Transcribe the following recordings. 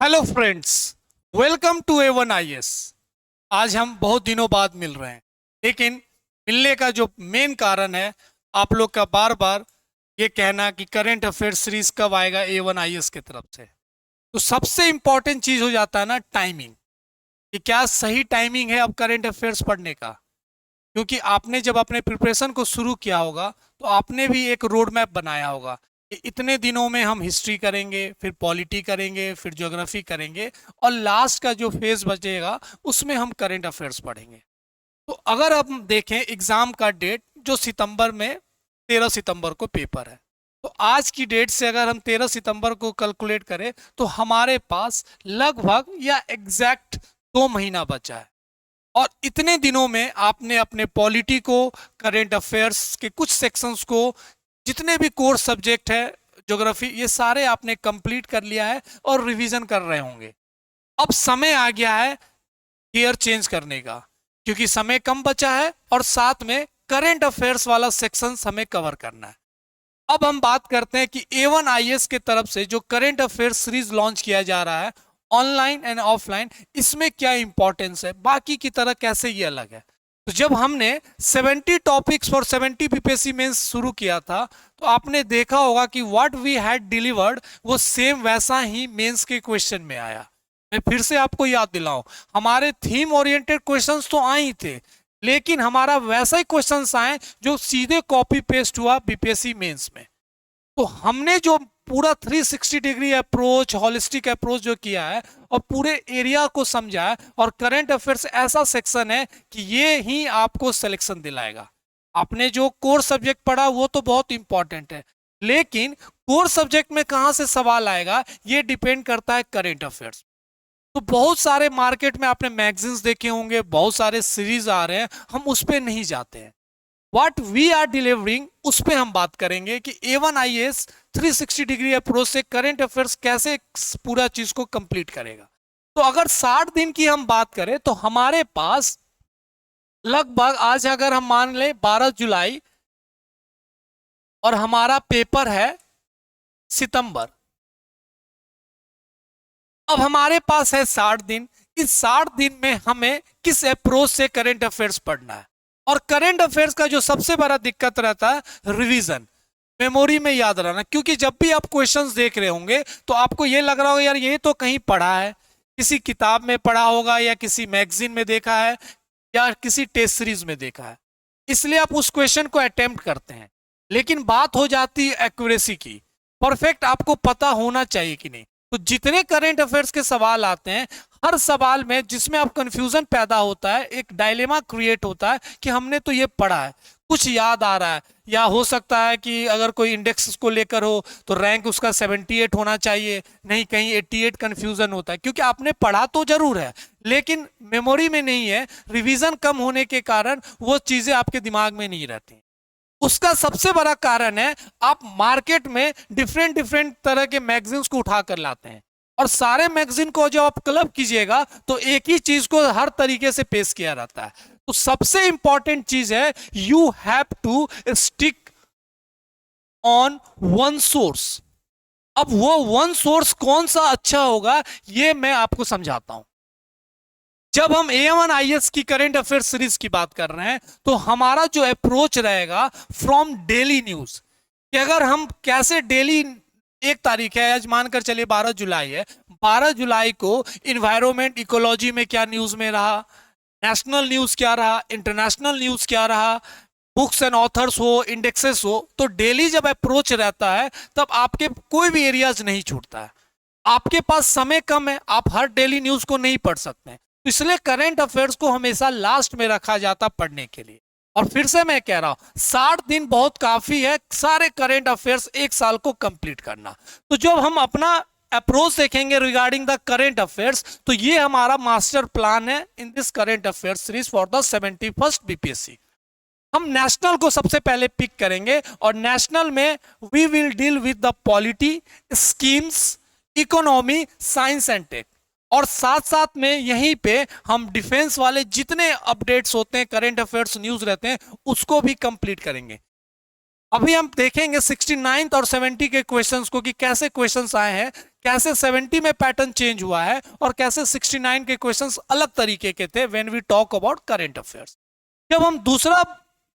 Hello friends, welcome to A1IS। आज हम बहुत दिनों बाद मिल रहे हैं, लेकिन मिलने का जो मेन कारण है आप लोग का बार बार ये कहना कि करंट अफेयर सीरीज कब आएगा A1IS की तरफ से। तो सबसे इंपॉर्टेंट चीज हो जाता है ना टाइमिंग, कि क्या सही टाइमिंग है अब करंट अफेयर्स पढ़ने का। क्योंकि आपने जब अपने प्रिपरेशन को शुरू किया होगा तो आपने भी एक रोड मैप बनाया होगा कि इतने दिनों में हम हिस्ट्री करेंगे, फिर पॉलिटी करेंगे, फिर ज्योग्राफी करेंगे, और लास्ट का जो फेज बचेगा उसमें हम करंट अफेयर्स पढ़ेंगे। तो अगर हम देखें एग्जाम का डेट जो सितंबर में 13 सितंबर को पेपर है, तो आज की डेट से अगर हम 13 सितंबर को कैलकुलेट करें तो हमारे पास लगभग या एग्जैक्ट 2 महीना बचा है। और इतने दिनों में आपने अपने पॉलिटी को, करंट अफेयर्स के कुछ सेक्शंस को, जितने भी कोर्स सब्जेक्ट है, ज्योग्राफी, ये सारे आपने कंप्लीट कर लिया है और रिवीजन कर रहे होंगे। अब समय आ गया है गियर चेंज करने का, क्योंकि समय कम बचा है और साथ में करंट अफेयर्स वाला सेक्शन हमें कवर करना है। अब हम बात करते हैं कि A1IS के तरफ से जो करंट अफेयर्स सीरीज लॉन्च किया जा रहा है, ऑनलाइन एंड ऑफलाइन, इसमें क्या इंपॉर्टेंस है, बाकी की तरह कैसे ये अलग है। तो जब हमने 70 टॉपिक्स फॉर 70 बीपीएससी मेंस शुरू किया था, तो आपने देखा होगा कि व्हाट वी हैड डिलीवर्ड वो सेम वैसा ही मेंस के क्वेश्चन में आया। मैं फिर से आपको याद दिलाऊं, हमारे थीम ओरिएंटेड क्वेश्चंस तो आए ही थे, लेकिन हमारा वैसा ही क्वेश्चंस आए जो सीधे कॉपी पेस्ट हुआ बीपीएससी मेंस में। तो हमने जो पूरा 360 डिग्री अप्रोच, होलिस्टिक अप्रोच जो किया है और पूरे एरिया को समझा है, और करंट अफेयर्स ऐसा सेक्शन है कि ये ही आपको सिलेक्शन दिलाएगा। आपने जो कोर सब्जेक्ट पढ़ा वो तो बहुत इंपॉर्टेंट है, लेकिन कोर सब्जेक्ट में कहां से सवाल आएगा ये डिपेंड करता है करंट अफेयर्स। तो बहुत सारे मार्केट में आपने मैगजीन्स देखे होंगे, बहुत सारे सीरीज आ रहे हैं, हम उस पर नहीं जाते हैं। व्हाट वी आर डिलीवरिंग उस पर हम बात करेंगे कि A1IS 360 डिग्री अप्रोच से करंट अफेयर्स कैसे पूरा चीज को कंप्लीट करेगा। तो अगर 60 दिन की हम बात करें तो हमारे पास लगभग, आज अगर हम मान लें 12 जुलाई और हमारा पेपर है सितंबर, अब हमारे पास है 60 दिन। इस 60 दिन में हमें किस अप्रोच से करंट अफेयर्स पढ़ना है। और करंट अफेयर्स का जो सबसे बड़ा दिक्कत रहता है रिवीजन, मेमोरी में याद रहना। क्योंकि जब भी आप क्वेश्चंस देख रहे होंगे तो आपको ये लग रहा होगा यार ये तो कहीं पढ़ा है, किसी किताब में पढ़ा होगा या किसी मैगजीन में देखा है या किसी टेस्ट सीरीज में देखा है, इसलिए आप उस क्वेश्चन को अटेम्प्ट करते हैं। लेकिन बात हो जाती है एक्यूरेसी की, परफेक्ट आपको पता होना चाहिए कि नहीं। तो जितने करंट अफेयर्स के सवाल आते हैं, हर सवाल में जिसमें आप कंफ्यूजन पैदा होता है, एक डायलेमा क्रिएट होता है कि हमने तो ये पढ़ा है, कुछ याद आ रहा है, या हो सकता है कि अगर कोई इंडेक्स को लेकर हो तो रैंक उसका 78 होना चाहिए, नहीं कहीं 88 कंफ्यूजन होता है, क्योंकि आपने पढ़ा तो जरूर है लेकिन मेमोरी में नहीं है। रिवीजन कम होने के कारण वो चीजें आपके दिमाग में नहीं रहती। उसका सबसे बड़ा कारण है आप मार्केट में डिफरेंट डिफरेंट तरह के मैगजीन्स को उठा कर लाते हैं, और सारे मैगजीन को जब आप क्लब कीजिएगा तो एक ही चीज को हर तरीके से पेश किया जाता है। तो सबसे इंपॉर्टेंट चीज है you have to stick on one source. अब वो वन सोर्स कौन सा अच्छा होगा ये मैं आपको समझाता हूं। जब हम A1IS की करंट अफेयर सीरीज की बात कर रहे हैं तो हमारा जो अप्रोच रहेगा फ्रॉम डेली न्यूज, कि अगर हम कैसे डेली, एक तारीख है आज, मानकर चलिए 12 जुलाई है, 12 जुलाई को इन्वायरमेंट इकोलॉजी में क्या न्यूज में रहा, नेशनल न्यूज क्या रहा, इंटरनेशनल न्यूज क्या रहा, बुक्स एंड ऑथर्स हो, इंडेक्सेस हो। तो डेली जब अप्रोच रहता है तब आपके कोई भी एरियाज नहीं छूटता है। आपके पास समय कम है, आप हर डेली न्यूज को नहीं पढ़ सकते, तो इसलिए करंट अफेयर्स को हमेशा लास्ट में रखा जाता पढ़ने के लिए। और फिर से मैं कह रहा हूं 60 दिन बहुत काफी है सारे करंट अफेयर्स एक साल को कंप्लीट करना। तो जब हम अपना अप्रोच देखेंगे रिगार्डिंग द करंट अफेयर्स, तो ये हमारा मास्टर प्लान है in this current affairs series for the 71st BPSC. हम नेशनल को सबसे पहले पिक करेंगे, और नेशनल में we will deal with the polity, schemes, economy, science and tech, और साथ साथ में यहीं पे हम डिफेंस वाले जितने अपडेट्स होते हैं, करंट अफेयर्स न्यूज रहते हैं, उसको भी कंप्लीट करेंगे। अभी हम देखेंगे 69 और 70 के क्वेश्चंस को कि कैसे क्वेश्चंस आए हैं, कैसे 70 में पैटर्न चेंज हुआ है और कैसे 69 के क्वेश्चंस अलग तरीके के थे when we talk about current affairs. जब हम दूसरा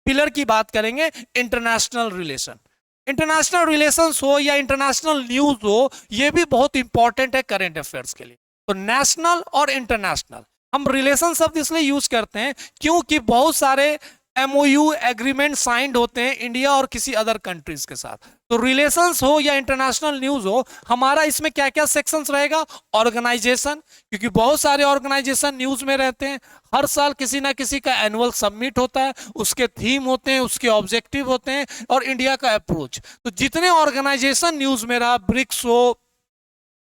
पिलर की बात करेंगे, इंटरनेशनल रिलेशन, इंटरनेशनल रिलेशंस हो या इंटरनेशनल न्यूज हो, ये भी बहुत इंपॉर्टेंट है करंट अफेयर्स के लिए। तो नेशनल और इंटरनेशनल हम रिलेशन शब्द इसलिए यूज करते हैं क्योंकि बहुत सारे एमओयू एग्रीमेंट साइंड होते हैं इंडिया और किसी अदर कंट्रीज के साथ। तो रिलेशंस हो या इंटरनेशनल न्यूज हो, हमारा इसमें क्या क्या सेक्शंस रहेगा, ऑर्गेनाइजेशन, क्योंकि बहुत सारे ऑर्गेनाइजेशन न्यूज में रहते हैं। हर साल किसी ना किसी का एनुअल सबमिट होता है, उसके थीम होते हैं, उसके ऑब्जेक्टिव होते हैं और इंडिया का अप्रोच। तो जितने ऑर्गेनाइजेशन न्यूज में रहा, ब्रिक्स हो,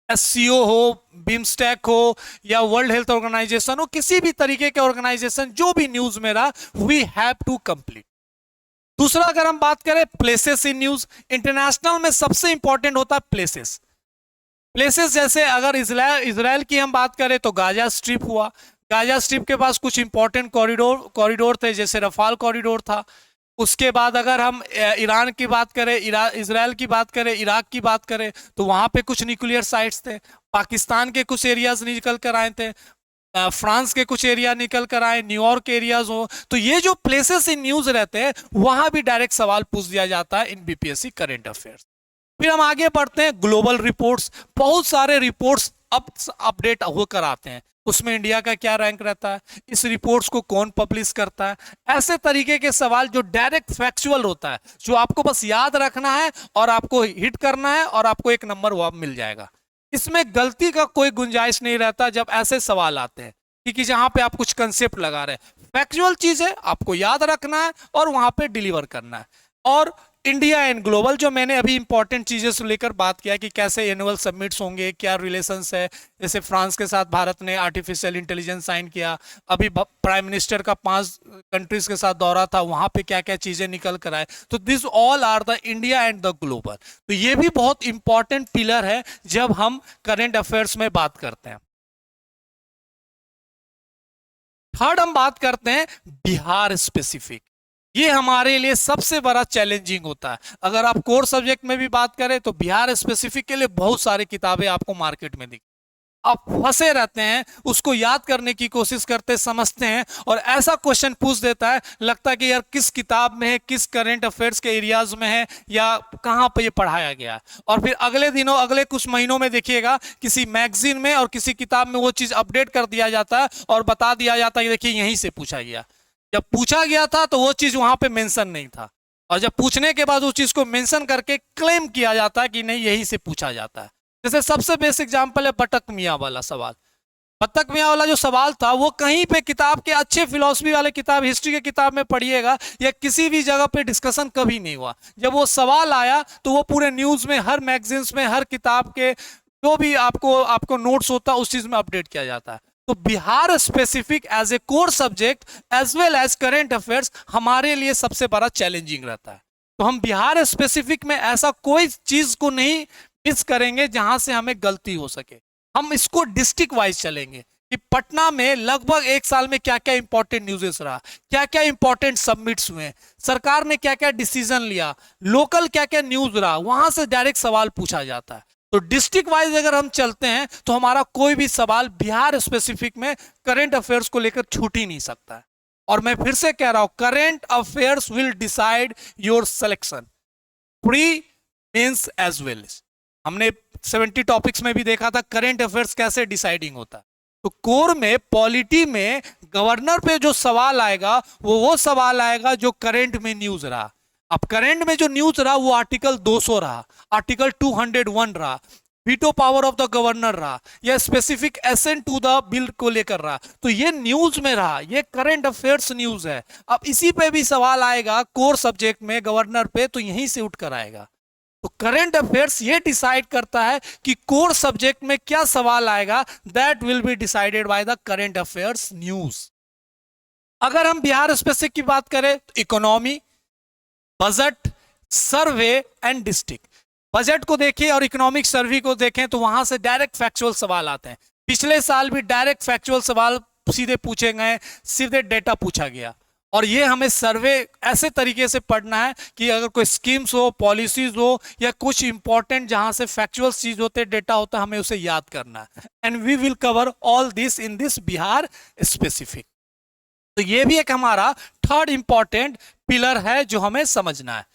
एससीओ हो, बिम्स्टेक हो या वर्ल्ड हेल्थ ऑर्गेनाइजेशन हो, किसी भी तरीके के ऑर्गेनाइजेशन जो भी न्यूज में रहा, वी हैव टू कंप्लीट। दूसरा अगर हम बात करें प्लेसेस इन न्यूज, इंटरनेशनल में सबसे इंपॉर्टेंट होता है प्लेसेस। प्लेसेस जैसे अगर इजराइल की हम बात करें तो गाजा स्ट्रिप हुआ, गाजा स्ट्रिप के पास कुछ इंपॉर्टेंट कॉरिडोर थे, जैसे रफाल कॉरिडोर था। उसके बाद अगर हम ईरान की बात करें, इजराइल की बात करें, इराक की बात करें, तो वहां पे कुछ न्यूक्लियर साइट्स थे। पाकिस्तान के कुछ एरियाज निकल कर आए थे, फ्रांस के कुछ एरिया निकल कर आए, न्यूयॉर्क के एरियाज हो। तो ये जो प्लेसेस इन न्यूज रहते हैं, वहां भी डायरेक्ट सवाल पूछ दिया जाता है इन बीपीएससी करंट अफेयर्स। फिर हम आगे बढ़ते हैं, ग्लोबल रिपोर्ट्स, बहुत सारे रिपोर्ट्स अब अपडेट होकर आते हैं, उसमें इंडिया का क्या रैंक रहता है, इस रिपोर्ट्स को कौन पब्लिश करता है, ऐसे तरीके के सवाल जो डायरेक्ट फैक्चुअल होता है, जो आपको बस याद रखना है और आपको हिट करना है और आपको एक नंबर वो मिल जाएगा। इसमें गलती का कोई गुंजाइश नहीं रहता जब ऐसे सवाल आते हैं, क्योंकि जहां पे आप कुछ कंसेप्ट लगा रहे हैं, फैक्चुअल चीज है, आपको याद रखना है और वहां पे डिलीवर करना है। और इंडिया एंड ग्लोबल, जो मैंने अभी इंपॉर्टेंट चीजें से लेकर बात किया कि कैसे एनुअल सबमिट्स होंगे, क्या रिलेशंस है, जैसे फ्रांस के साथ भारत ने आर्टिफिशियल इंटेलिजेंस साइन किया, अभी प्राइम मिनिस्टर का 5 कंट्रीज के साथ दौरा था, वहां पे क्या क्या चीजें निकल कर आए। तो this all are the India and the global. तो ये भी बहुत इंपॉर्टेंट पिलर है जब हम करंट अफेयर्स में बात करते हैं। थर्ड हम बात करते हैं बिहार स्पेसिफिक। ये हमारे लिए सबसे बड़ा चैलेंजिंग होता है। अगर आप कोर सब्जेक्ट में भी बात करें तो बिहार स्पेसिफिक के लिए बहुत सारी किताबें आपको मार्केट में दिख, आप फंसे रहते हैं, उसको याद करने की कोशिश करते, समझते हैं और ऐसा क्वेश्चन पूछ देता है, लगता है कि यार किस किताब में है, किस करंट अफेयर्स के एरियाज में है या कहां पर ये पढ़ाया गया है। और फिर अगले दिनों, अगले कुछ महीनों में देखिएगा किसी मैगजीन में और किसी किताब में वो चीज अपडेट कर दिया जाता है और बता दिया जाता है कि देखिए यहीं से पूछा गया। जब पूछा गया था तो वो चीज वहां पे मेंशन नहीं था, और जब पूछने के बाद उस चीज को मेंशन करके क्लेम किया जाता है कि नहीं यहीं से पूछा जाता है। जैसे सबसे बेसिक एग्जांपल है बतख मियाँ वाला सवाल। बतख मियाँ वाला जो सवाल था वो कहीं पे किताब के, अच्छे फिलॉसफी वाले किताब, हिस्ट्री के किताब में पढ़िएगा या किसी भी जगह पे डिस्कशन कभी नहीं हुआ। जब वो सवाल आया तो वो पूरे न्यूज में, हर मैगजीन्स में, हर किताब के जो भी आपको नोट्स होता है उस चीज में अपडेट किया जाता है। तो Bihar specific as a core subject as well as current affairs हमारे लिए सबसे बड़ा चैलेंजिंग रहता है। तो हम बिहार स्पेसिफिक में ऐसा कोई चीज को नहीं मिस करेंगे जहां से हमें गलती हो सके। हम इसको डिस्ट्रिक्ट वाइज चलेंगे कि पटना में लगभग एक साल में क्या क्या इंपॉर्टेंट न्यूज़ रहा, क्या क्या इंपॉर्टेंट सबमिट्स हुए, सरकार ने क्या क्या डिसीजन लिया, लोकल क्या क्या न्यूज रहा, वहां से डायरेक्ट सवाल पूछा जाता है। तो डिस्ट्रिक्ट वाइज अगर हम चलते हैं तो हमारा कोई भी सवाल बिहार स्पेसिफिक में करंट अफेयर्स को लेकर छूट ही नहीं सकता है। और मैं फिर से कह रहा हूं, current affairs will decide your selection, pre mains as well. हमने 70 टॉपिक्स में भी देखा था करंट अफेयर्स कैसे डिसाइडिंग होता है। तो कोर में, पॉलिटी में गवर्नर पे जो सवाल आएगा वो सवाल आएगा जो करंट में न्यूज रहा। अब करंट में जो न्यूज रहा वो आर्टिकल 200 रहा, आर्टिकल 201 रहा, veto power of the governor रहा, या specific assent to the bill को लेकर रहा। तो ये न्यूज में रहा, ये करंट अफेयर्स न्यूज है। अब इसी पे भी सवाल आएगा कोर सब्जेक्ट में गवर्नर पे, तो यहीं से उठकर आएगा। तो करंट अफेयर्स ये डिसाइड करता है कि कोर सब्जेक्ट में क्या सवाल आएगा, that will be decided by the current affairs news. अगर हम बिहार स्पेसिफिक की बात करें तो economy, budget, survey and district. Budget को देखें और इकोनॉमिक सर्वे को देखें तो वहां से डायरेक्ट फैक्चुअल सवाल आते हैं। पिछले साल भी डायरेक्ट फैक्चुअल सवाल सीधे पूछे गए, सीधे डेटा पूछा गया। और ये हमें सर्वे ऐसे तरीके से पढ़ना है कि अगर कोई स्कीम्स हो, पॉलिसीज हो, या कुछ इंपॉर्टेंट जहां से फैक्चुअल चीज होते, डेटा होता है, हमें उसे याद करना है। And we will cover all this in this Bihar specific. तो ये भी एक हमारा थर्ड इंपॉर्टेंट पिलर है जो हमें समझना है।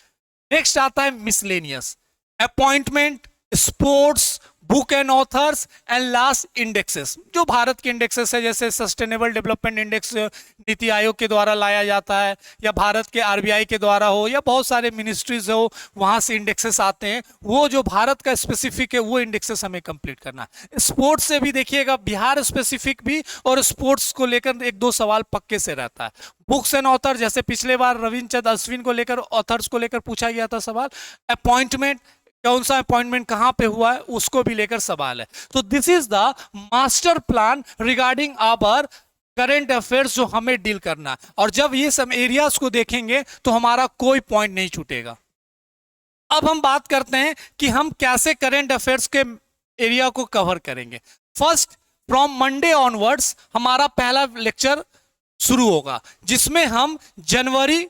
नेक्स्ट आता है miscellaneous, appointment, sports, book and authors, and last indexes. जो भारत के इंडेक्सेस है, जैसे sustainable development index NITI Aayog के द्वारा लाया जाता है, या भारत के आरबीआई के द्वारा हो, या बहुत सारे मिनिस्ट्रीज हो, वहां से इंडेक्सेस आते हैं। वो जो भारत का स्पेसिफिक है वो इंडेक्सेस हमें कंप्लीट करना है। स्पोर्ट्स से भी देखिएगा, बिहार स्पेसिफिक भी और स्पोर्ट्स को लेकर एक दो सवाल पक्के से रहता है। बुक्स एंड ऑथर, जैसे पिछले बार रविंद्र चंद्र अश्विन को लेकर, ऑथर्स को लेकर पूछा गया था सवाल। अपॉइंटमेंट, कौन सा अपॉइंटमेंट कहां पे हुआ है, उसको भी लेकर सवाल है। तो this is the master plan regarding our current affairs जो हमें डील करना है। और जब ये सब एरियाज को देखेंगे तो हमारा कोई पॉइंट नहीं छूटेगा। अब हम बात करते हैं कि हम कैसे करंट अफेयर्स के एरिया को कवर करेंगे। फर्स्ट, फ्रॉम मंडे ऑनवर्ड्स हमारा पहला लेक्चर शुरू होगा, जिसमें हम जनवरी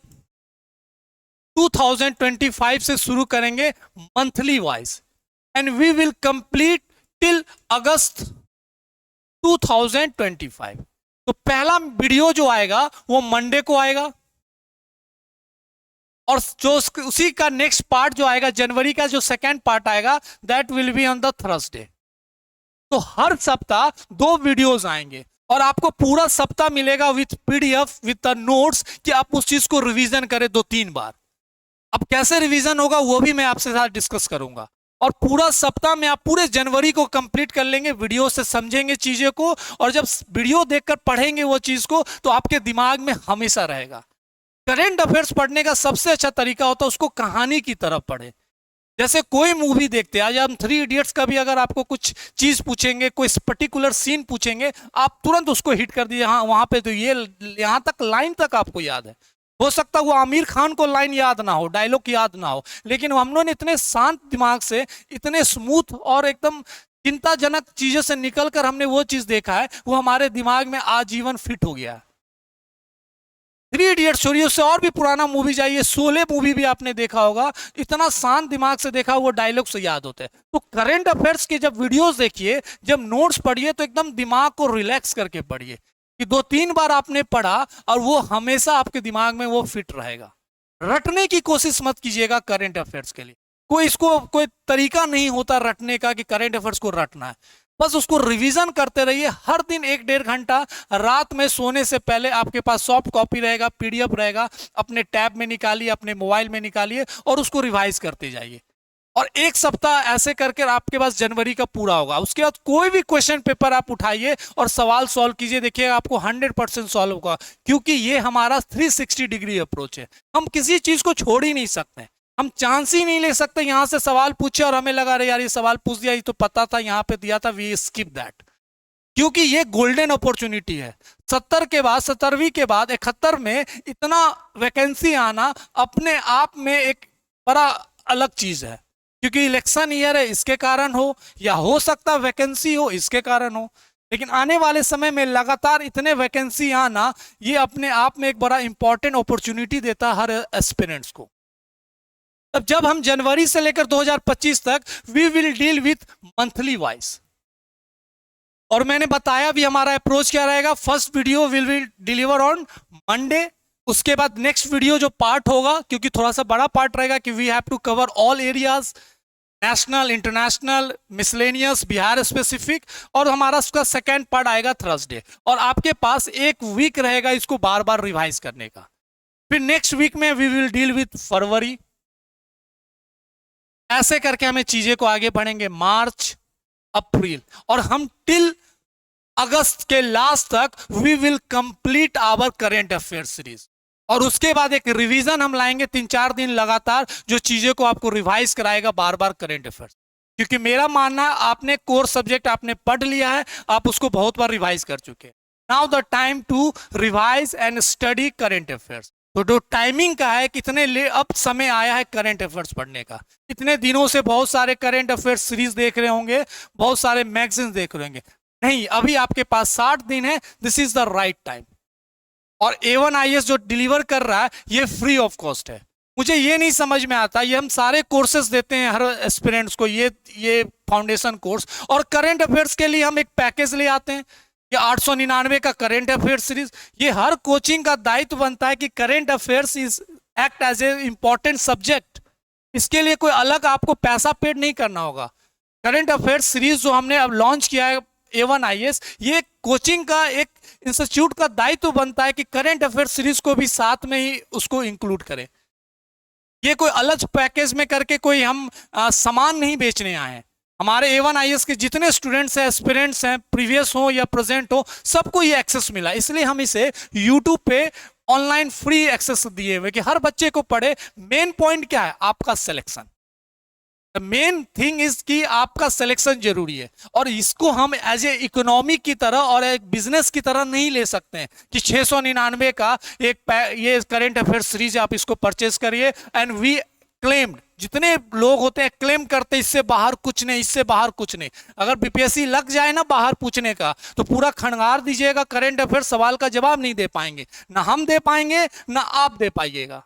2025 से शुरू करेंगे monthly wise, and we will complete till August 2025। तो पहला वीडियो जो आएगा वो मंडे को आएगा, और जो उसी का नेक्स्ट पार्ट जो आएगा, जनवरी का जो सेकेंड पार्ट आएगा, that will be on the Thursday. तो हर सप्ताह 2 वीडियोस आएंगे, और आपको पूरा सप्ताह मिलेगा with PDF, with the notes, कि आप उस चीज को रिवीजन करें 2-3 बार। अब कैसे रिवीजन होगा वो भी मैं आपसे साथ डिस्कस करूंगा। और पूरा सप्ताह में आप पूरे जनवरी को कंप्लीट कर लेंगे, वीडियो से समझेंगे चीजें को, और जब वीडियो देखकर पढ़ेंगे वो चीज को, तो आपके दिमाग में हमेशा रहेगा। करंट अफेयर्स पढ़ने का सबसे अच्छा तरीका होता है उसको कहानी की तरफ पढ़े। जैसे कोई मूवी देखते हैं, आज हम 3 इडियट्स का भी अगर आपको कुछ चीज पूछेंगे, कोई पर्टिकुलर सीन पूछेंगे, आप तुरंत उसको हिट कर दीजिए, हाँ वहां पे तो ये, यहां तक लाइन तक आपको याद है। हो सकता है वो आमिर खान को लाइन याद ना हो, डायलॉग याद ना हो, लेकिन हम लोगों ने इतने शांत दिमाग से, इतने स्मूथ और एकदम चिंताजनक चीजों से निकलकर हमने वो चीज देखा है, वो हमारे दिमाग में आजीवन फिट हो गया। 3 इडियट्स छोड़िए, उससे और भी पुराना मूवी जाइए, शोले मूवी भी आपने देखा होगा, इतना शांत दिमाग से देखा, वो डायलॉग से याद होते हैं। तो करंट अफेयर्स के जब वीडियोस देखिए, जब नोट्स पढ़िए, तो एकदम दिमाग को रिलैक्स करके पढ़िए, कि 2-3 बार आपने पढ़ा और वो हमेशा आपके दिमाग में वो फिट रहेगा। रटने की कोशिश मत कीजिएगा करंट अफेयर्स के लिए। कोई तरीका नहीं होता रटने का कि करंट अफेयर्स को रटना है। बस उसको रिवीजन करते रहिए, हर दिन 1-1.5 घंटा, रात में सोने से पहले आपके पास सॉफ्ट कॉपी रहेगा, पीडीएफ रहेगा, अपने टैब में निकालिए, अपने मोबाइल में निकालिए, और उसको रिवाइज करते जाइए। और 1 सप्ताह ऐसे करके आपके पास जनवरी का पूरा होगा। उसके बाद कोई भी क्वेश्चन पेपर आप उठाइए और सवाल सॉल्व कीजिए, देखिएगा आपको 100% सॉल्व होगा, क्योंकि ये हमारा 360 डिग्री अप्रोच है। हम किसी चीज को छोड़ ही नहीं सकते, हम चांस ही नहीं ले सकते यहां से सवाल पूछे और हमें लगा रहे यार ये सवाल पूछ दिया, ये तो पता था, यहां पे दिया था, वी स्किप दैट। क्योंकि ये गोल्डन अपॉर्चुनिटी है। 70 के बाद, 70वीं के बाद 71 में इतना वैकेंसी आना अपने आप में एक बड़ा अलग चीज है, क्योंकि इलेक्शन ईयर है इसके कारण हो, या हो सकता वैकेंसी हो इसके कारण हो, लेकिन आने वाले समय में लगातार इतने वैकेंसी आना, ये अपने आप में एक बड़ा इंपॉर्टेंट अपॉर्चुनिटी देता है हर एस्पिरेंट्स को। अब जब हम जनवरी से लेकर 2025 तक we will deal with monthly wise, और मैंने बताया भी हमारा अप्रोच क्या रहेगा। First video will deliver on Monday, उसके बाद नेक्स्ट वीडियो जो पार्ट होगा, क्योंकि थोड़ा सा बड़ा पार्ट रहेगा कि we have to cover all areas, national, international, miscellaneous, Bihar specific, और हमारा उसका सेकेंड पार्ट आएगा थर्सडे। और आपके पास 1 वीक रहेगा इसको बार बार रिवाइज करने का। फिर नेक्स्ट वीक में वी विल डील विथ फरवरी, ऐसे करके हमें चीजें को आगे बढ़ेंगे, मार्च, अप्रैल, और हम टिल अगस्त के लास्ट तक we will complete our current affair series. और उसके बाद एक रिवीजन हम लाएंगे 3-4 दिन लगातार, जो चीजें को आपको रिवाइज कराएगा बार बार करेंट अफेयर्स। क्योंकि मेरा मानना है आपने कोर सब्जेक्ट आपने पढ़ लिया है, आप उसको बहुत बार रिवाइज कर चुके हैं। Now the time to revise and study current affairs. तो जो टाइमिंग का है, कितने अब समय आया है करंट अफेयर्स पढ़ने का। इतने दिनों से बहुत सारे करंट अफेयर्स सीरीज देख रहे होंगे, बहुत सारे मैगजीन देख रहे होंगे, नहीं, अभी आपके पास 60 दिन है, this is the right time. और A1IS जो डिलीवर कर रहा है ये फ्री ऑफ कॉस्ट है। मुझे ये नहीं समझ में आता, ये हम सारे कोर्सेज देते हैं हर एस्पिरेंट्स को, ये फाउंडेशन कोर्स, और करंट अफेयर्स के लिए हम एक पैकेज ले आते हैं, ये 899 का करंट अफेयर्स सीरीज। ये हर कोचिंग का दायित्व बनता है कि current affairs is act as a important subject. इसके लिए कोई अलग आपको पैसा पेड नहीं करना होगा। करंट अफेयर्स सीरीज जो हमने अब लॉन्च किया है A1IS, ये कोचिंग का एक इंस्टीट्यूट का दायित्व बनता है कि करंट अफेयर्स सीरीज को भी साथ में ही उसको इंक्लूड करें। ये कोई अलग पैकेज में करके कोई हम सामान नहीं बेचने आए हैं। हमारे A1IS के जितने स्टूडेंट्स हैं, एस्पिरेंट्स हैं, प्रीवियस हो या प्रेजेंट हो, सबको ये एक्सेस मिला। इसलिए हम इसे यूट्यूब पे ऑनलाइन फ्री एक्सेस दिए हुए कि हर बच्चे को पढ़े। मेन पॉइंट क्या है? आपका सिलेक्शन। मेन थिंग इज कि आपका सिलेक्शन जरूरी है, और इसको हम एज ए इकोनॉमी की तरह और एक बिजनेस की तरह नहीं ले सकते हैं कि 699 का ये करंट अफेयर सीरीज आप इसको परचेज करिए एंड वी क्लेम्ड। जितने लोग होते हैं क्लेम करते इससे बाहर कुछ नहीं, इससे बाहर कुछ नहीं। अगर बीपीएससी लग जाए ना बाहर पूछने का, तो पूरा खंगार दीजिएगा, करंट अफेयर सवाल का जवाब नहीं दे पाएंगे, ना हम दे पाएंगे ना आप दे पाइएगा।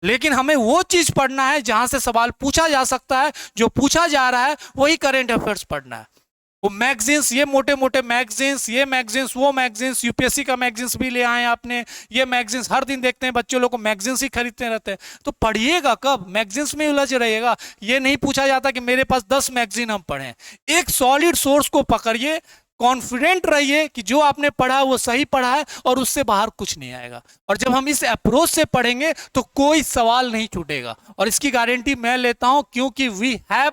लेकिन हमें वो चीज पढ़ना है जहां से सवाल पूछा जा सकता है, जो पूछा जा रहा है वही करंट अफेयर्स पढ़ना है। वो मैगजीन्स, ये मोटे मोटे मैगजीन्स, ये मैगजीन्स, वो मैगजीन्स, यूपीएससी का मैगजीन्स भी ले आए आपने, ये मैगजीन्स हर दिन देखते हैं बच्चे लोग को, मैगजीन्स ही खरीदते रहते हैं। तो पढ़िएगा कब? मैगजीन्स में उलझ रहिएगा। ये नहीं पूछा जाता कि मेरे पास 10 मैगजीन हम पढ़ें। एक सॉलिड सोर्स को पकड़िए, कॉन्फिडेंट रहिए कि जो आपने पढ़ा है वो सही पढ़ा है और उससे बाहर कुछ नहीं आएगा। और जब हम इस अप्रोच से पढ़ेंगे तो कोई सवाल नहीं छूटेगा, और इसकी गारंटी मैं लेता हूं, क्योंकि वी हैव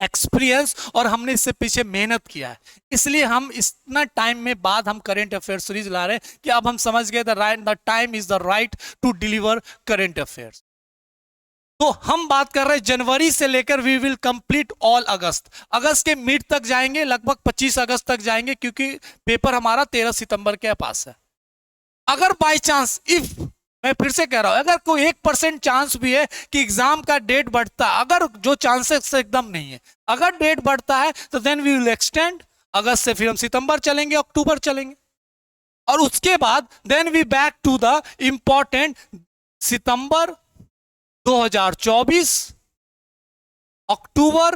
एक्सपीरियंस और हमने इससे पीछे मेहनत किया है। इसलिए हम इतना टाइम में बाद हम करंट अफेयर सीरीज ला रहे हैं कि अब हम समझ गए the time is the right to deliver current affairs. तो हम बात कर रहे हैं जनवरी से लेकर we will complete all August. अगस्त के मिड तक जाएंगे, लगभग 25 अगस्त तक जाएंगे, क्योंकि पेपर हमारा 13 सितंबर के पास है। अगर बाय चांस, इफ, मैं फिर से कह रहा हूं, अगर कोई 1% चांस भी है कि एग्जाम का डेट बढ़ता है, अगर जो चांसेस एकदम नहीं है, अगर डेट बढ़ता है तो देन वी विल एक्सटेंड। अगस्त से फिर हम सितंबर चलेंगे, अक्टूबर चलेंगे, और उसके बाद then we back to the important September 2024, October,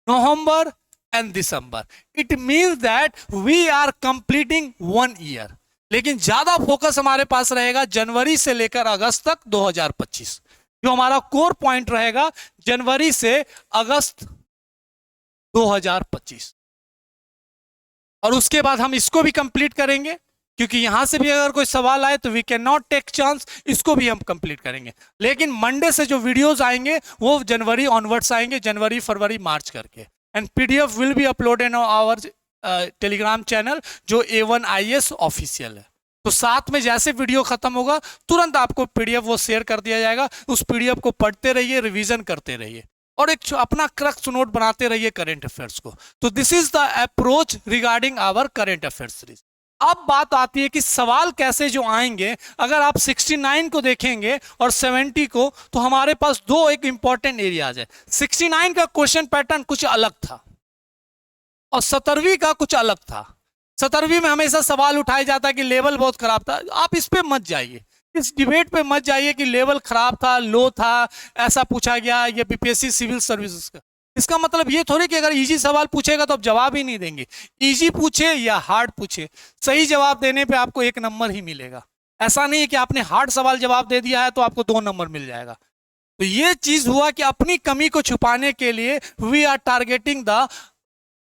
November and December. It means that we are completing 1 year. लेकिन ज्यादा फोकस हमारे पास रहेगा जनवरी से लेकर अगस्त तक 2025, जो हमारा कोर पॉइंट रहेगा जनवरी से अगस्त 2025। और उसके बाद हम इसको भी कंप्लीट करेंगे, क्योंकि यहां से भी अगर कोई सवाल आए तो we can not take chance, इसको भी हम कंप्लीट करेंगे। लेकिन मंडे से जो वीडियोस आएंगे वो जनवरी ऑनवर्ड्स आएंगे, जनवरी, फरवरी, मार्च करके। And PDF will be uploaded on our Telegram channel, जो A1IS ऑफिशियल है। तो साथ में जैसे वीडियो खत्म होगा तुरंत आपको पीडीएफ वो शेयर कर दिया जाएगा। उस पीडीएफ को पढ़ते रहिए, रिवीजन करते रहिए, और एक अपना क्रक्स नोट बनाते रहिए करंट अफेयर्स को। तो this is the approach regarding our current affairs series. अब बात आती है कि सवाल कैसे जो आएंगे। अगर आप 69 को देखेंगे और 70 को, तो हमारे पास दो एक इंपॉर्टेंट एरियाज है। 69 का क्वेश्चन पैटर्न कुछ अलग था और 17वीं का कुछ अलग था। 17वीं में हमेशा सवाल उठाया जाता है कि लेवल बहुत खराब था। आप इस पे मत जाइए, इस डिबेट पे मत जाइए कि लेवल खराब था, लो था, ऐसा पूछा गया, ये बीपीएससी सिविल सर्विसेज का। इसका मतलब ये थोड़ी कि अगर इजी सवाल पूछेगा तो आप जवाब ही नहीं देंगे। इजी पूछे या हार्ड पूछे, सही जवाब देने पे आपको 1 नंबर ही मिलेगा। ऐसा नहीं है कि आपने हार्ड सवाल जवाब दे दिया है तो आपको 2 नंबर मिल जाएगा। तो ये चीज हुआ कि अपनी कमी को छुपाने के लिए we are targeting the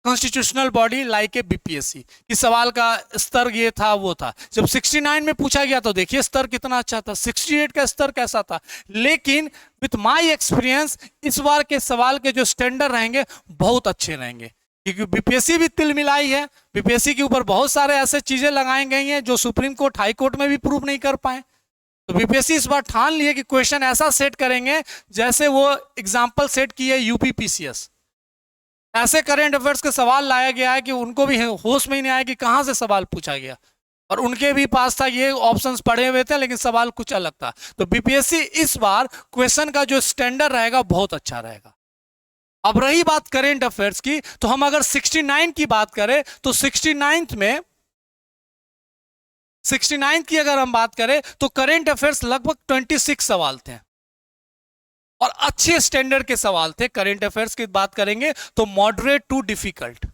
constitutional body like a BPSC, कि सवाल का स्तर ये था वो था। जब 69 में पूछा गया तो देखिए स्तर कितना अच्छा था, 68 का स्तर कैसा था। लेकिन विथ माय एक्सपीरियंस इस बार के सवाल के जो स्टैंडर्ड रहेंगे बहुत अच्छे रहेंगे, क्योंकि बीपीएससी भी तिल मिलाई है। बीपीएससी के ऊपर बहुत सारे ऐसे चीजें लगाई गई हैं जो सुप्रीम कोर्ट, हाई कोर्ट में भी प्रूव नहीं कर पाए। तो बीपीएससी इस बार ठान लिए कि क्वेश्चन ऐसा सेट करेंगे जैसे वो एग्जाम्पल सेट किए यूपी पीसीएस। ऐसे करंट अफेयर्स के सवाल लाया गया है कि उनको भी होश में ही नहीं आया कि कहां से सवाल पूछा गया, और उनके भी पास था ये ऑप्शंस पढ़े हुए थे लेकिन सवाल कुछ अलग था। तो बीपीएससी इस बार क्वेश्चन का जो स्टैंडर्ड रहेगा बहुत अच्छा रहेगा। अब रही बात करंट अफेयर्स की, तो हम अगर 69 की बात करें तो 69th में 69 की अगर हम बात करें तो करेंट अफेयर्स लगभग 26 सवाल थे और अच्छे स्टैंडर्ड के सवाल थे। करेंट अफेयर्स की बात करेंगे तो मॉडरेट टू डिफिकल्ट,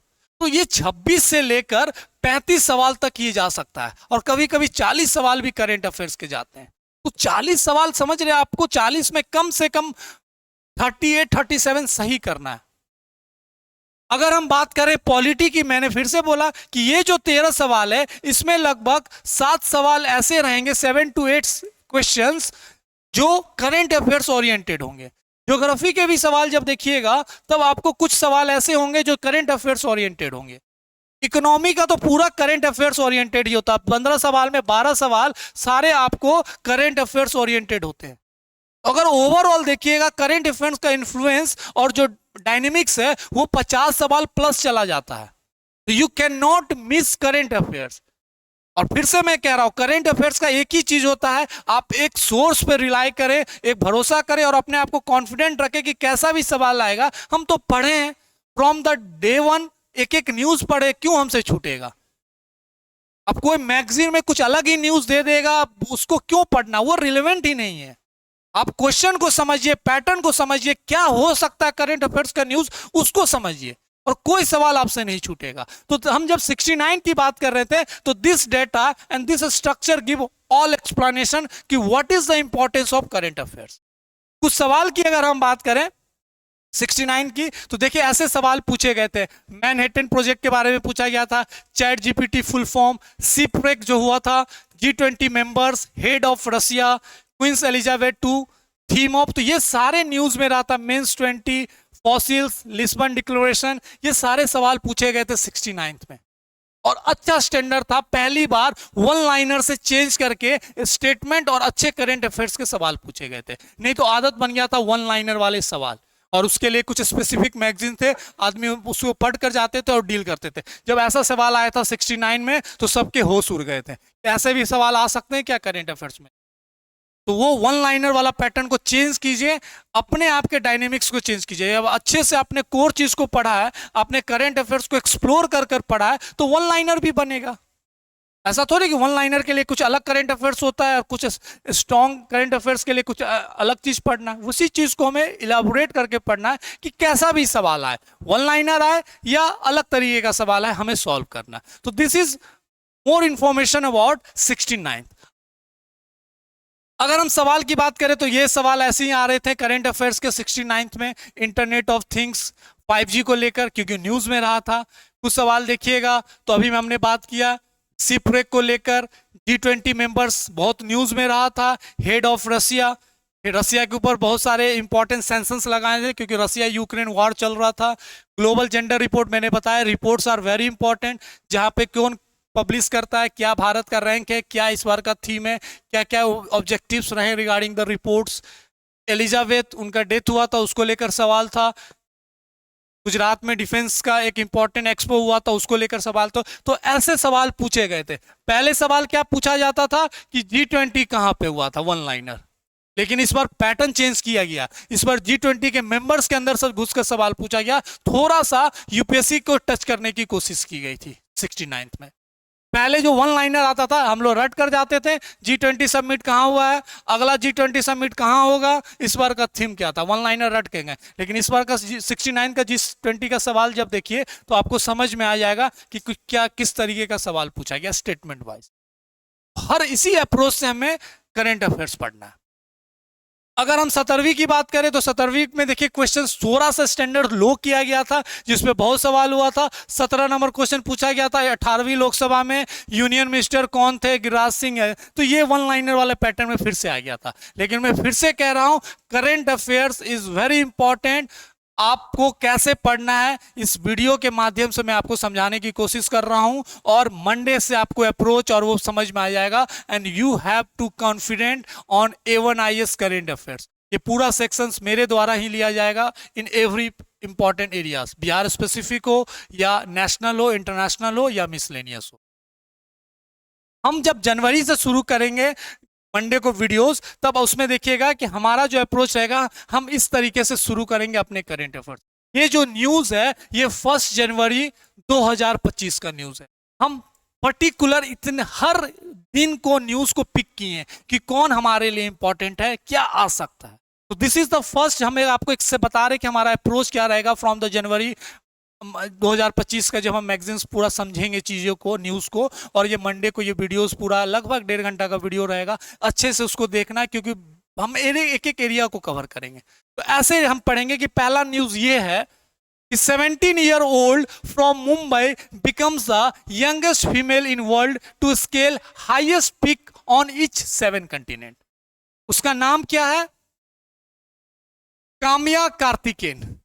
तो ये 26 से लेकर 35 सवाल तक ये जा सकता है और कभी कभी 40 सवाल भी करेंट अफेयर्स के जाते हैं। तो 40 सवाल समझ रहे हैं, आपको 40 में कम से कम 38 37 सही करना है। अगर हम बात करें पॉलिटी की, मैंने फिर से बोला कि ये जो 13 सवाल है इसमें लगभग 7 सवाल ऐसे रहेंगे, 7 to 8 क्वेश्चंस जो करंट अफेयर्स ओरिएंटेड होंगे। ज्योग्राफी के भी सवाल जब देखिएगा तब आपको कुछ सवाल ऐसे होंगे जो करंट अफेयर्स ओरिएंटेड होंगे। इकोनॉमी का तो पूरा करंट अफेयर्स ओरिएंटेड ही होता है, 15 सवाल में 12 सवाल सारे आपको करंट अफेयर्स ओरिएंटेड होते हैं। अगर ओवरऑल देखिएगा करंट अफेयर्स का इन्फ्लुएंस और जो डायनेमिक्स है वो 50 सवाल प्लस चला जाता है। तो you can not miss current affairs. और फिर से मैं कह रहा हूं करंट अफेयर्स का एक ही चीज होता है, आप एक सोर्स पे रिलाई करें, एक भरोसा करें और अपने आप को कॉन्फिडेंट रखें कि कैसा भी सवाल आएगा हम तो पढ़े हैं फ्रॉम द डे वन, एक एक न्यूज पढ़े, क्यों हमसे छूटेगा। अब कोई मैगजीन में कुछ अलग ही न्यूज दे देगा, उसको क्यों पढ़ना, वो रिलेवेंट ही नहीं है। आप क्वेश्चन को समझिए, पैटर्न को समझिए, क्या हो सकता है करंट अफेयर्स का न्यूज, उसको समझिए और कोई सवाल आपसे नहीं छूटेगा। तो हम जब 69 की बात कर रहे थे तो this data and this structure give all explanation कि what is the importance of current affairs. कुछ सवाल की अगर हम बात करें 69 की तो देखिए ऐसे सवाल पूछे गए थे। मैनहट्टन प्रोजेक्ट के बारे में पूछा गया था, chat GPT full form, shipwreck जो हुआ था, G20 members, head of Russia, queens Elizabeth two, theme of, तो ये सारे न्यूज में रहा था। मेंस 20, फॉसिल्स, लिस्बन डिक्लेरेशन, ये सारे सवाल पूछे गए थे 69 में और अच्छा स्टैंडर्ड था। पहली बार वन लाइनर से चेंज करके स्टेटमेंट और अच्छे करंट अफेयर्स के सवाल पूछे गए थे, नहीं तो आदत बन गया था वन लाइनर वाले सवाल और उसके लिए कुछ स्पेसिफिक मैगजीन थे, आदमी उसको पढ़ कर जाते थे और डील करते थे। जब ऐसा सवाल आया था 69 में तो सबके होश उड़ गए थे, ऐसे भी सवाल आ सकते हैं क्या करंट अफेयर्स में। तो वो वन लाइनर वाला पैटर्न को चेंज कीजिए, अपने आप के डायनेमिक्स को चेंज कीजिए। अब अच्छे से आपने कोर चीज को पढ़ा है, आपने करंट अफेयर्स को एक्सप्लोर कर कर पढ़ा है तो वन लाइनर भी बनेगा। ऐसा थोड़ी कि वन लाइनर के लिए कुछ अलग करंट अफेयर्स होता है और कुछ स्ट्रॉन्ग करंट अफेयर्स के लिए कुछ अलग चीज पढ़ना है। उसी चीज को हमें इलाबोरेट करके पढ़ना है कि कैसा भी सवाल आए, वन लाइनर आए या अलग तरीके का सवाल आए, हमें सॉल्व करना है। तो this is more information about 69। अगर हम सवाल की बात करें तो ये सवाल ऐसे ही आ रहे थे करंट अफेयर्स के 69 में, इंटरनेट ऑफ थिंग्स 5G को लेकर, क्योंकि न्यूज में रहा था। कुछ सवाल देखिएगा तो अभी हमने बात किया शिपरेक को लेकर, G20 मेंबर्स बहुत न्यूज में रहा था, हेड ऑफ रशिया, रशिया के ऊपर बहुत सारे इंपॉर्टेंट सैंक्शंस लगाए थे क्योंकि रशिया यूक्रेन वॉर चल रहा था। ग्लोबल जेंडर रिपोर्ट मैंने बताया, रिपोर्ट्स आर वेरी इंपॉर्टेंट, जहां पे कौन पब्लिश करता है, क्या भारत का रैंक है, क्या इस बार का थीम है, क्या क्या ऑब्जेक्टिव्स रहे रिगार्डिंग द रिपोर्ट्स। एलिजाबेथ उनका डेथ हुआ था, उसको लेकर सवाल था। गुजरात में डिफेंस का एक इंपॉर्टेंट एक्सपो हुआ था, उसको लेकर सवाल तो ऐसे सवाल पूछे गए थे। पहले सवाल क्या पूछा जाता था कि G20 कहां पे हुआ था, वन लाइनर, लेकिन इस बार पैटर्न चेंज किया गया। इस बार G20 के मेंबर्स के अंदर से घुसकर सवाल पूछा गया, थोड़ा सा यूपीएससी को टच करने की कोशिश की गई थी 69 में। पहले जो वन लाइनर आता था हम लोग रट कर जाते थे, G20 समिट कहाँ हुआ है, अगला G20 समिट कहाँ होगा, इस बार का थीम क्या था, वन लाइनर रट के गए। लेकिन इस बार का 69 का G20 का सवाल जब देखिए तो आपको समझ में आ जाएगा कि क्या किस तरीके का सवाल पूछा गया स्टेटमेंट वाइज। हर इसी अप्रोच से हमें करंट अफेयर्स पढ़ना है। अगर हम 17वीं की बात करें तो 17वीं में देखिए क्वेश्चन थोड़ा सा स्टैंडर्ड लो किया गया था, जिसमें बहुत सवाल हुआ था। 17 नंबर क्वेश्चन पूछा गया था 18वीं लोकसभा में, यूनियन मिनिस्टर कौन थे, गिरिराज सिंह है। तो ये वन लाइनर वाले पैटर्न में फिर से आ गया था। लेकिन मैं फिर से कह रहा हूं current affairs is very important. आपको कैसे पढ़ना है इस वीडियो के माध्यम से मैं आपको समझाने की कोशिश कर रहा हूं और मंडे से आपको अप्रोच और वो समझ में आ जाएगा। And you have to confident on A1 IAS current affairs. ये पूरा सेक्शंस मेरे द्वारा ही लिया जाएगा in every important areas, Bihar specific हो या नेशनल हो, इंटरनेशनल हो या मिसलेनियस हो। हम जब जनवरी से शुरू करेंगे मंडे को वीडियोस, तब उसमें देखिएगा कि हमारा जो अप्रोच रहेगा हम इस तरीके से शुरू करेंगे अपने करंट अफेयर्स। ये जो न्यूज है ये 1 जनवरी 2025 का न्यूज है। हम पर्टिकुलर इतने हर दिन को न्यूज को पिक किए हैं कि कौन हमारे लिए इंपॉर्टेंट है, क्या आ सकता है। तो दिस इज द फर्स्ट, हमें आपको इससे बता रहे कि हमारा अप्रोच क्या रहेगा फ्रॉम द जनवरी 2025 का, जब हम मैगजीन्स पूरा समझेंगे चीज़ों को, न्यूज़ को। और ये मंडे को ये वीडियोस पूरा लगभग 1.5 घंटा का वीडियो रहेगा, अच्छे से उसको देखना है क्योंकि हम एक एक एरिया को कवर करेंगे। तो ऐसे हम पढ़ेंगे कि पहला न्यूज़ ये है कि 17-year-old from Mumbai becomes the youngest female in world to scale highest peak on each 7 continent। उसका नाम क्या है? काम्या कार्तिकेयन।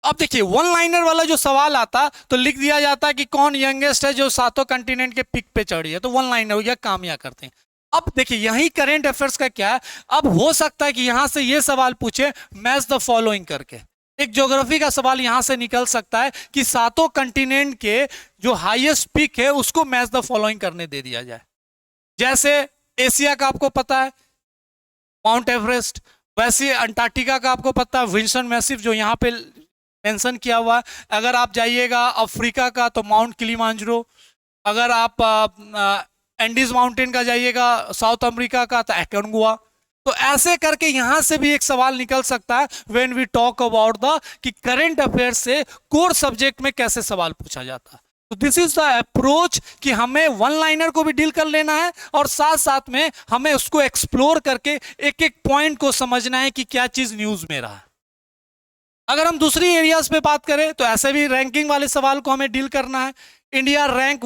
अब देखिए, वन लाइनर वाला जो सवाल आता तो लिख दिया जाता कि कौन यंगेस्ट है जो 7 कंटिनेंट के पिक पे चढ़ी है, तो वन लाइनर हो गया, काम्या करते हैं। अब देखिए यही करंट अफेयर्स का क्या है, अब हो सकता है कि यहां से ये सवाल पूछे मैच द फॉलोइंग करके, एक ज्योग्राफी का सवाल यहां से निकल सकता है कि 7 कंटिनेंट के जो हाईएस्ट पिक है उसको मैच द फॉलोइंग करने दे दिया जाए। जैसे एशिया का आपको पता है माउंट एवरेस्ट, वैसे अंटार्कटिका का आपको पता है विल्सन मैसिव जो यहाँ पे मेंशन किया हुआ है। अगर आप जाइएगा अफ्रीका का तो माउंट किलिमांजरो, अगर आप एंडीज माउंटेन का जाइएगा साउथ अमेरिका का तो एकोनगुआ। तो ऐसे करके यहां से भी एक सवाल निकल सकता है when we talk about the कि करंट अफेयर से कोर सब्जेक्ट में कैसे सवाल पूछा जाता है। तो दिस इज द अप्रोच कि हमें वन लाइनर को भी डील कर लेना है और साथ साथ में हमें उसको एक्सप्लोर करके एक एक पॉइंट को समझना है कि क्या चीज न्यूज में रहा है। अगर हम दूसरी एरियाज पे बात करें तो ऐसे भी रैंकिंग वाले सवाल को हमें डील करना है। India rank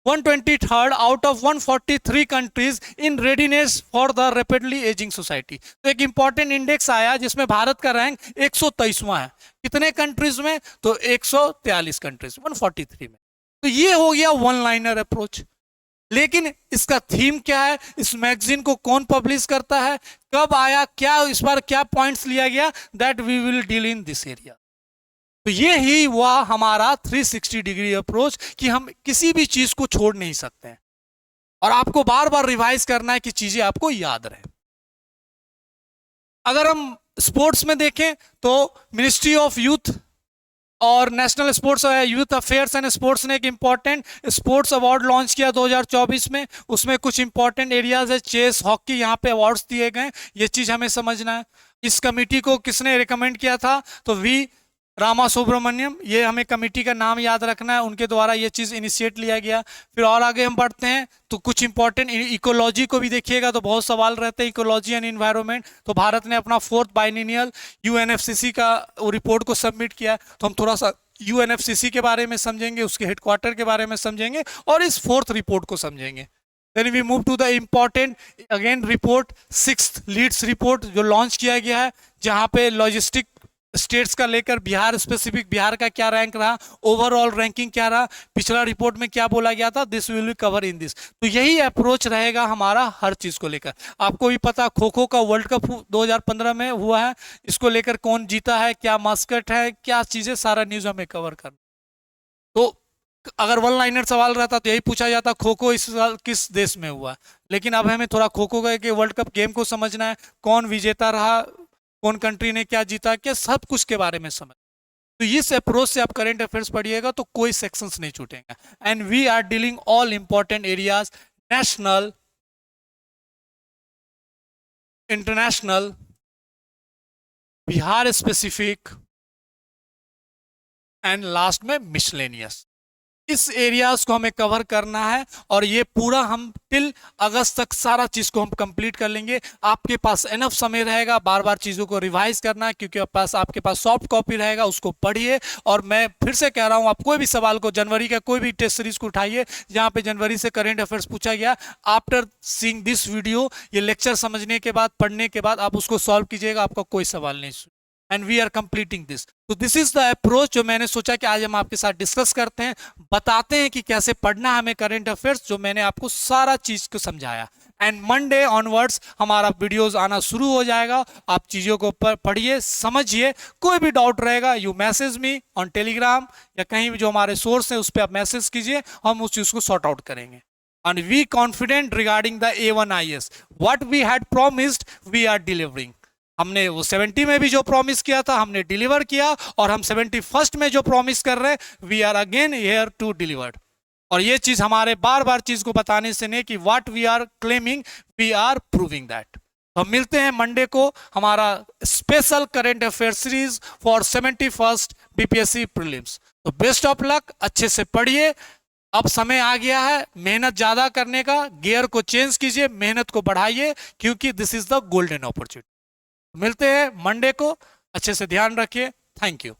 123rd out of 143 countries in readiness for the rapidly ageing society. तो एक इंपॉर्टेंट इंडेक्स आया जिसमें भारत का रैंक 123वां है। कितने कंट्रीज में? तो 143 कंट्रीज 143 में। तो ये हो गया वन लाइनर अप्रोच। लेकिन इसका थीम क्या है, इस मैगजीन को कौन पब्लिश करता है, कब आया, क्या इस बार क्या पॉइंट्स लिया गया, that we will deal in this area. तो ये ही हुआ हमारा 360 डिग्री अप्रोच कि हम किसी भी चीज को छोड़ नहीं सकते हैं और आपको बार बार रिवाइज करना है कि चीजें आपको याद रहे। अगर हम स्पोर्ट्स में देखें तो मिनिस्ट्री ऑफ यूथ और national sports youth affairs and sports ने एक इंपॉर्टेंट स्पोर्ट्स अवार्ड लॉन्च किया 2024 में। उसमें कुछ इंपॉर्टेंट एरियाज है, चेस, हॉकी, यहाँ पे अवार्ड्स दिए गए। ये चीज हमें समझना है। इस कमेटी को किसने रिकमेंड किया था? तो वी रामा सुब्रमण्यम, ये हमें कमेटी का नाम याद रखना है, उनके द्वारा ये चीज़ इनिशिएट लिया गया। फिर और आगे हम बढ़ते हैं तो कुछ इंपॉर्टेंट इकोलॉजी को भी देखिएगा तो बहुत सवाल रहते हैं, इकोलॉजी एंड इन्वायरमेंट। तो भारत ने अपना 4th बाइनियल यूएनएफसीसी का रिपोर्ट को सबमिट किया। तो हम थोड़ा सा यूएनएफसीसी के बारे में समझेंगे, उसके हेडक्वार्टर के बारे में समझेंगे और इस 4th रिपोर्ट को समझेंगे। Then we move to the important again report 6th leads report जो लॉन्च किया गया है, जहाँ पे लॉजिस्टिक स्टेट्स का लेकर बिहार स्पेसिफिक, बिहार का क्या रैंक रहा, ओवरऑल रैंकिंग क्या रहा, पिछला रिपोर्ट में क्या बोला गया था, this will be cover in this. तो यही अप्रोच रहेगा हमारा हर चीज को लेकर। आपको भी पता खो खो का वर्ल्ड कप 2015 में हुआ है, इसको लेकर कौन जीता है, क्या मास्कट है, क्या चीजें, सारा न्यूज हमें कवर करना। तो अगर वन लाइनर सवाल रहता तो यही पूछा जाता खो खो इस साल किस देश में हुआ। लेकिन अब हमें थोड़ा खो खो के वर्ल्ड कप गेम को समझना है, कौन विजेता रहा, कौन कंट्री ने क्या जीता, क्या सब कुछ के बारे में समझ। तो इस अप्रोच से आप करंट अफेयर्स पढ़िएगा तो कोई सेक्शंस नहीं छूटेगा। And we are dealing all important areas, national, international, Bihar specific and last में मिसलेनियस। इस एरियाज को हमें कवर करना है और ये पूरा हम टिल अगस्त तक सारा चीज को हम कंप्लीट कर लेंगे। आपके पास एनफ समय रहेगा बार बार चीजों को रिवाइज करना, क्योंकि आपके पास सॉफ्ट कॉपी रहेगा, उसको पढ़िए। और मैं फिर से कह रहा हूं, आप कोई भी सवाल को जनवरी का कोई भी टेस्ट सीरीज को उठाइए जहां पे जनवरी से करंट अफेयर्स पूछा गया, आफ्टर सीइंग दिस वीडियो, ये लेक्चर समझने के बाद, पढ़ने के बाद आप उसको सॉल्व कीजिएगा, आपका कोई सवाल नहीं। And we are completing this. तो दिस इज द अप्रोच जो मैंने सोचा कि आज हम आपके साथ डिस्कस करते हैं, बताते हैं कि कैसे पढ़ना है हमें करंट अफेयर्स, जो मैंने आपको सारा चीज को समझाया। एंड मंडे ऑनवर्ड्स हमारा वीडियोस आना शुरू हो जाएगा। आप चीजों को पढ़िए, समझिए। कोई भी डाउट रहेगा you message me on Telegram या कहीं भी जो हमारे सोर्स है उस पर आप मैसेज कीजिए, हम उस चीज को सॉर्ट आउट करेंगे। And we confident regarding the A1 IAS, what we had promised we are delivering. हमने वो 70 में भी जो प्रॉमिस किया था हमने डिलीवर किया, और हम 71st में जो प्रॉमिस कर रहे हैं we are again here to deliver. और ये चीज हमारे बार बार चीज को बताने से नहीं कि what we are claiming we are proving that. तो हम मिलते हैं मंडे को हमारा special current affair series for 71st BPSC prelims. तो बेस्ट ऑफ लक, अच्छे से पढ़िए। अब समय आ गया है मेहनत ज्यादा करने का, गियर को चेंज कीजिए, मेहनत को बढ़ाइए, क्योंकि this is the golden opportunity. मिलते हैं मंडे को, अच्छे से ध्यान रखिए। Thank you.